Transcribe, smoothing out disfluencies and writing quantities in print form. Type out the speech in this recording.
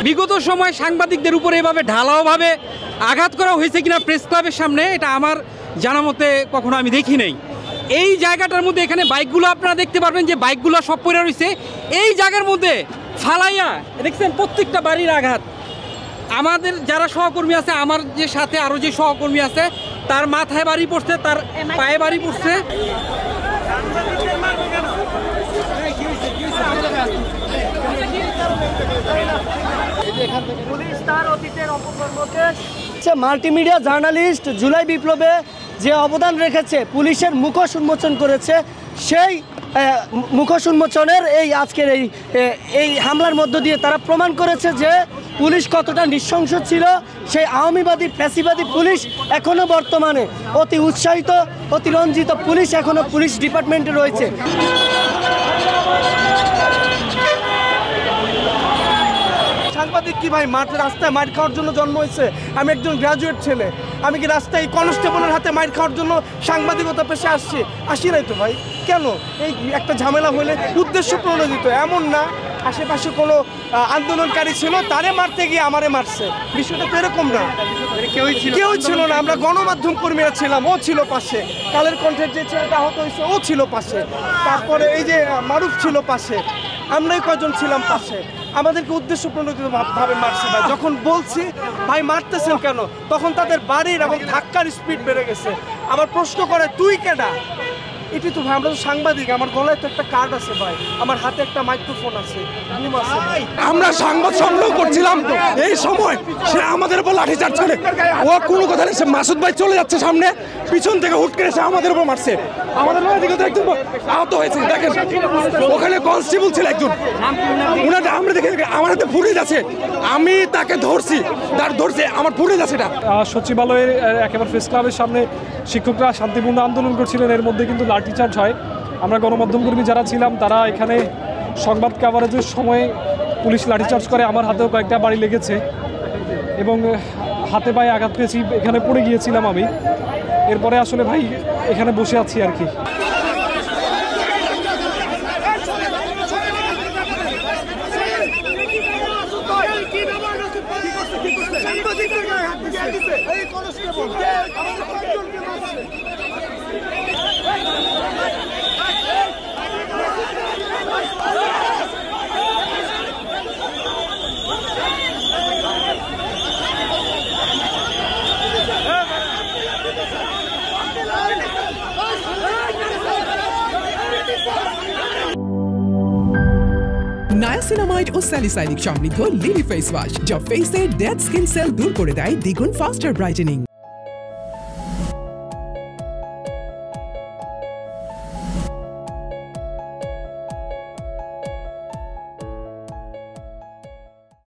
বিগত সময় সাংবাদিকদের উপরে এভাবে ঢালাওভাবে আঘাত করা হয়েছে কিনা প্রেস ক্লাবের সামনে, এটা আমার জানা মতে কখনো আমি দেখি নাই। এই জায়গাটার মধ্যে এখানে বাইকগুলো আপনারা দেখতে পারবেন যে বাইকগুলো সব পড়ে রয়েছে এই জায়গার মধ্যে ফালাইয়া, দেখছেন প্রত্যেকটা বাড়ির আঘাত। আমাদের যারা সহকর্মী আছে, আমার যে সাথে আরও যে সহকর্মী আছে, তার মাথায় বাড়ি পড়ছে, তার পায়ে বাড়ি পড়ছে। মাল্টিমিডিয়া জার্নালিস্ট জুলাই বিপ্লবে যে অবদান রেখেছে, পুলিশের মুখোশ উন্মোচন করেছে, সেই মুখোশ উন্মোচনের এই আজকের এই হামলার মধ্য দিয়ে তারা প্রমাণ করেছে যে পুলিশ কতটা নৃশংস ছিল। সেই আওয়ামীবাদী ফ্যাসিবাদী পুলিশ এখনও বর্তমানে অতি উৎসাহিত, অতিরঞ্জিত পুলিশ এখনও পুলিশ ডিপার্টমেন্টে রয়েছে। সাংবাদিক কি ভাই রাস্তায় মাইর খাওয়ার জন্য জন্ম হয়েছে? আমি একজন গ্রাজুয়েট ছেলে, আমি কি রাস্তায় কনস্টেবলের হাতে মাইর খাওয়ার জন্য সাংবাদিকতা পেশে আসি নাই তো ভাই। কেন এই একটা ঝামেলা হলে উদ্দেশ্য প্রণোদিত, এমন না আশেপাশে কোনো আন্দোলনকারী ছিল তারে মারতে গিয়ে আমারে মারছে, বিষয়টা তো এরকম না। কেউ ছিল না, আমরা গণমাধ্যম কর্মীরা ছিলাম, ও ছিল পাশে। কালের কণ্ঠের যে ছেলেটা আহত হয়েছে ও ছিল পাশে, তারপরে এই যে মারুফ ছিল পাশে, আমরাই কয়জন ছিলাম পাশে। আমাদেরকে উদ্দেশ্য প্রণোদিতভাবে মারছে ভাই। যখন বলছি ভাই মারতেছেন কেন, তখন তাদের বাড়ির এবং ধাক্কার স্পিড বেড়ে গেছে। আমার প্রশ্ন করে তুই কেডা? এটি তো ভাই আমরা তো সাংবাদিক, আমার গলায় তো একটা কার্ড আছে ভাই, আমার হাতে একটা মাইক্রোফোন আছে। আমরা সংবাদ সংগ্রহ করছিলাম, এই সময় সে আমাদের উপর লাঠিচার্জ করে। ও কোনো কথা নেই, সে মাসুদ ভাই চলে যাচ্ছে সামনে, পিছন থেকে হুট করে সে আমাদের উপর মারছে। আমাদের দিকে তো একজন আহত হয়েছে, দেখেন ওখানে কনস্টেবল ছিল একজন, ওনাটা আমরা দেখে আমার হাতে ফুটেজ আছে, আমি তাকে ধরছি, তার ধরছে আমার ফুটেজ আছে। এটা সচিবালয়ের একেবারে প্রেস ক্লাবের সামনে শিক্ষকরা শান্তিপূর্ণ আন্দোলন করছিলেন, এর মধ্যে কিন্তু লাঠিচার্জ হয়। আমরা গণমাধ্যম কর্মী যারা ছিলাম তারা এখানে সংবাদ কভারেজের সময় পুলিশ লাঠিচার্জ করে, আমার হাতেও কয়েকটা বাড়ি লেগেছে এবং হাতে পায়ে আঘাত পেয়েছি, এখানে পড়ে গিয়েছিলাম আমি। এরপরে আসলে ভাই এখানে বসে আছি আর কি। নায়াসিনামাইড ও স্যালিসাইলিক সমৃদ্ধ লিলি ফেস ওয়াশ, যা ফেসের ডেড স্কিন সেল দূর করে দেয় দ্বিগুণ ফাস্টার ব্রাইটেনিং।